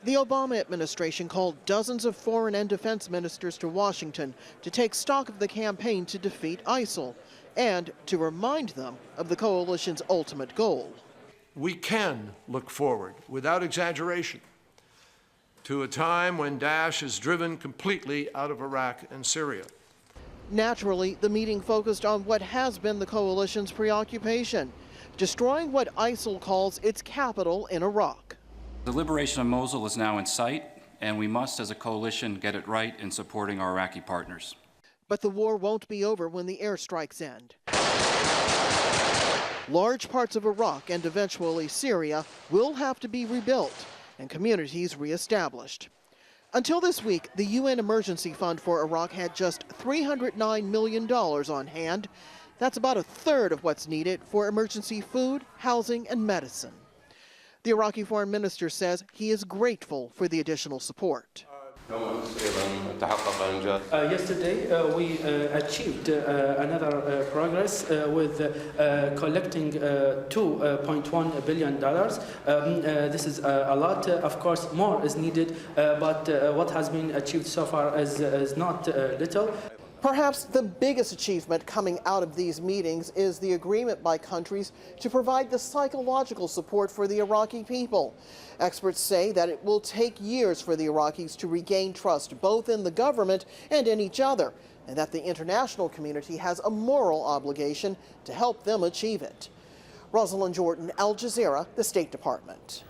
The Obama administration called dozens of foreign and defense ministers to Washington to take stock of the campaign to defeat ISIL and to remind them of the coalition's ultimate goal. We can look forward, without exaggeration, to a time when Daesh is driven completely out of Iraq and Syria. Naturally, the meeting focused on what has been the coalition's preoccupation, destroying what ISIL calls its capital in Iraq. The liberation of Mosul is now in sight, and we must, as a coalition, get it right in supporting our Iraqi partners. But the war won't be over when the airstrikes end. Large parts of Iraq and eventually Syria will have to be rebuilt and communities reestablished. Until this week, the UN Emergency Fund for Iraq had just $309 million on hand. That's about a third of what's needed for emergency food, housing, and medicine. The Iraqi foreign minister says he is grateful for the additional support. Yesterday, we achieved another progress with collecting $2.1 billion. This is a lot. Of course, more is needed, but what has been achieved so far is not little. Perhaps the biggest achievement coming out of these meetings is the agreement by countries to provide the psychological support for the Iraqi people. Experts say that it will take years for the Iraqis to regain trust both in the government and in each other, and that the international community has a moral obligation to help them achieve it. Rosalind, Al Jazeera, the State Department.